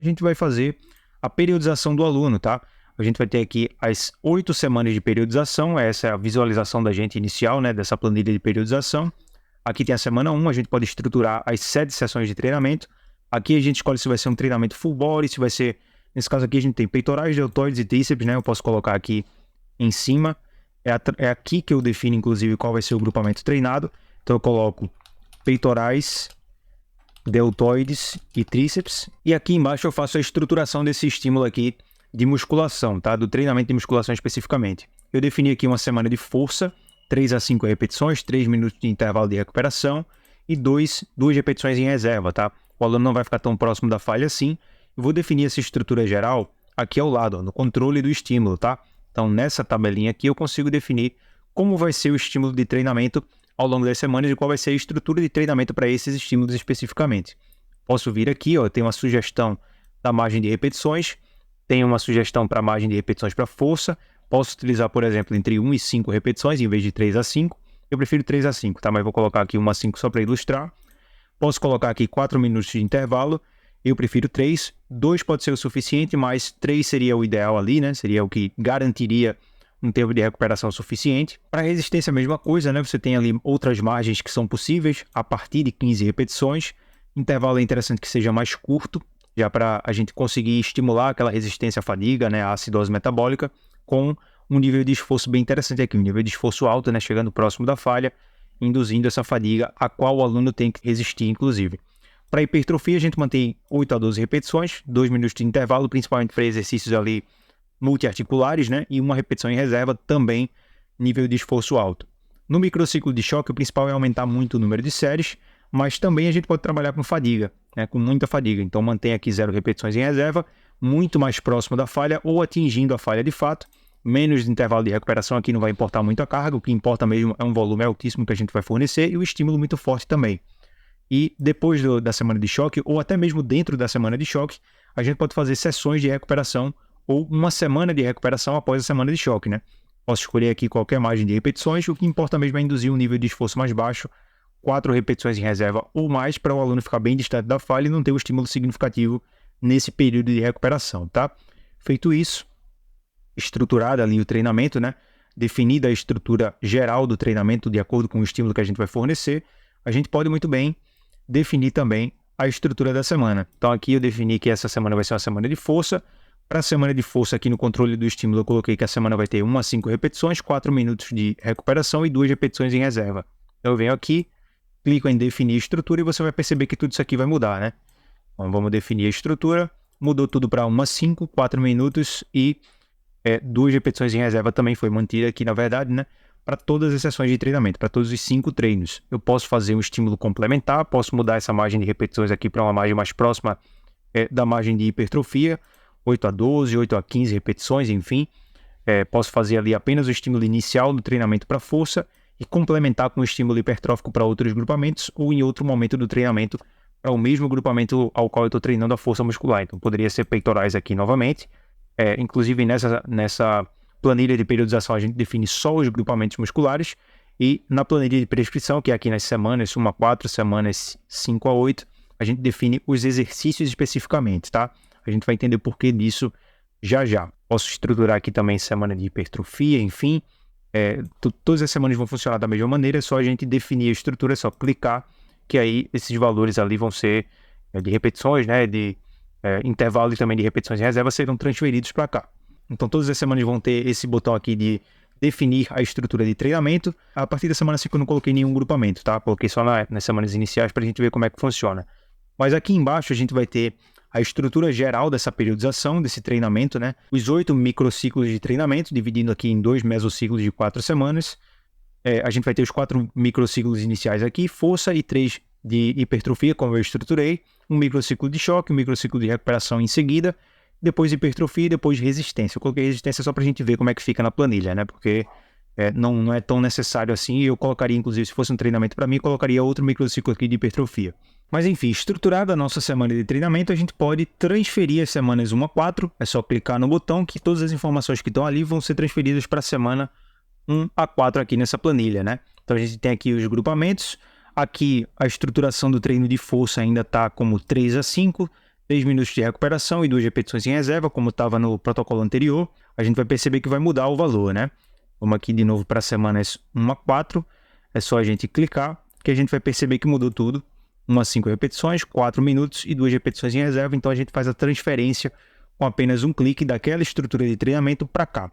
a gente vai fazer a periodização do aluno, tá? A gente vai ter aqui as 8 semanas de periodização, essa é a visualização da gente inicial, né, dessa planilha de periodização. Aqui tem a semana 1, a gente pode estruturar as 7 sessões de treinamento. Aqui a gente escolhe se vai ser um treinamento full body, se vai ser... Nesse caso aqui a gente tem peitorais, deltoides e tríceps, né? Eu posso colocar aqui em cima. É aqui que eu defino, inclusive, qual vai ser o grupamento treinado. Então eu coloco peitorais, deltoides e tríceps. E aqui embaixo eu faço a estruturação desse estímulo aqui de musculação, tá? Do treinamento de musculação especificamente. Eu defini aqui uma semana de força, 3 a 5 repetições, 3 minutos de intervalo de recuperação e 2 repetições em reserva, tá? O aluno não vai ficar tão próximo da falha assim. Eu vou definir essa estrutura geral aqui ao lado, ó, no controle do estímulo, tá? Então, nessa tabelinha aqui, eu consigo definir como vai ser o estímulo de treinamento ao longo das semanas e qual vai ser a estrutura de treinamento para esses estímulos especificamente. Posso vir aqui, ó, tem uma sugestão da margem de repetições, tem uma sugestão para a margem de repetições para força. Posso utilizar, por exemplo, entre 1 e 5 repetições em vez de 3 a 5. Eu prefiro 3 a 5, tá? Mas vou colocar aqui 1 a 5 só para ilustrar. Posso colocar aqui 4 minutos de intervalo. Eu prefiro 3. 2 pode ser o suficiente, mas 3 seria o ideal ali, né? Seria o que garantiria um tempo de recuperação suficiente. Para resistência, a mesma coisa, né? Você tem ali outras margens que são possíveis a partir de 15 repetições. Intervalo é interessante que seja mais curto, já para a gente conseguir estimular aquela resistência à fadiga, né? À acidose metabólica, com um nível de esforço bem interessante aqui, um nível de esforço alto, né? Chegando próximo da falha, induzindo essa fadiga a qual o aluno tem que resistir, inclusive. Para hipertrofia, a gente mantém 8 a 12 repetições, 2 minutos de intervalo, principalmente para exercícios ali multiarticulares, né? E uma repetição em reserva, também nível de esforço alto. No microciclo de choque, o principal é aumentar muito o número de séries, mas também a gente pode trabalhar com fadiga, né? Com muita fadiga. Então, mantém aqui 0 repetições em reserva, muito mais próximo da falha ou atingindo a falha de fato. Menos de intervalo de recuperação aqui não vai importar muito a carga, o que importa mesmo é um volume altíssimo que a gente vai fornecer e o estímulo muito forte também. E depois da semana de choque, ou até mesmo dentro da semana de choque, a gente pode fazer sessões de recuperação ou uma semana de recuperação após a semana de choque, né? Posso escolher aqui qualquer margem de repetições, o que importa mesmo é induzir um nível de esforço mais baixo, 4 repetições em reserva ou mais, para o aluno ficar bem distante da falha e não ter um estímulo significativo nesse período de recuperação, tá? Feito isso, estruturado ali o treinamento, né? Definida a estrutura geral do treinamento de acordo com o estímulo que a gente vai fornecer, a gente pode muito bem definir também a estrutura da semana. Então aqui eu defini que essa semana vai ser uma semana de força. Para a semana de força aqui no controle do estímulo eu coloquei que a semana vai ter 1 a 5 repetições, 4 minutos de recuperação e 2 repetições em reserva. Então eu venho aqui, clico em definir estrutura e você vai perceber que tudo isso aqui vai mudar, né? Então vamos definir a estrutura, mudou tudo para 1 a 5, 4 minutos e 2 repetições em reserva também foi mantida aqui na verdade, né? Para todas as sessões de treinamento, para todos os 5 treinos. Eu posso fazer um estímulo complementar, posso mudar essa margem de repetições aqui para uma margem mais próxima da margem de hipertrofia, 8 a 12, 8 a 15 repetições, enfim. Posso fazer ali apenas o estímulo inicial do treinamento para força e complementar com o estímulo hipertrófico para outros grupamentos ou em outro momento do treinamento para o mesmo grupamento ao qual eu estou treinando a força muscular. Então poderia ser peitorais aqui novamente. Inclusive nessa planilha de periodização a gente define só os grupamentos musculares e na planilha de prescrição, que é aqui nas semanas 1 a 4, semanas 5 a 8, a gente define os exercícios especificamente, tá? A gente vai entender o porquê disso já já. Posso estruturar aqui também semana de hipertrofia, enfim. Todas as semanas vão funcionar da mesma maneira, é só a gente definir a estrutura, é só clicar, que aí esses valores ali vão ser de repetições, né? De intervalo e também de repetições em reserva serão transferidos para cá. Então todas as semanas vão ter esse botão aqui de definir a estrutura de treinamento. A partir da semana 5 eu não coloquei nenhum grupamento, tá? Coloquei só nas semanas iniciais para a gente ver como é que funciona. Mas aqui embaixo a gente vai ter a estrutura geral dessa periodização, desse treinamento, né? Os 8 microciclos de treinamento, dividindo aqui em 2 mesociclos de 4 semanas. A gente vai ter os 4 microciclos iniciais aqui, força e 3 de hipertrofia, como eu estruturei. Um microciclo de choque, um microciclo de recuperação em seguida. Depois hipertrofia e depois resistência. Eu coloquei resistência só para a gente ver como é que fica na planilha, né? Porque não é tão necessário assim. Eu colocaria, inclusive, se fosse um treinamento para mim, eu colocaria outro microciclo aqui de hipertrofia. Mas enfim, estruturada a nossa semana de treinamento, a gente pode transferir as semanas 1 a 4. É só clicar no botão que todas as informações que estão ali vão ser transferidas para a semana 1 a 4 aqui nessa planilha, né? Então a gente tem aqui os grupamentos. Aqui a estruturação do treino de força ainda está como 3 a 5. 6 minutos de recuperação e 2 repetições em reserva, como estava no protocolo anterior, a gente vai perceber que vai mudar o valor, né? Vamos aqui de novo para semanas 1 a 4, é só a gente clicar que a gente vai perceber que mudou tudo. 1 a 5 repetições, 4 minutos e 2 repetições em reserva, então a gente faz a transferência com apenas um clique daquela estrutura de treinamento para cá.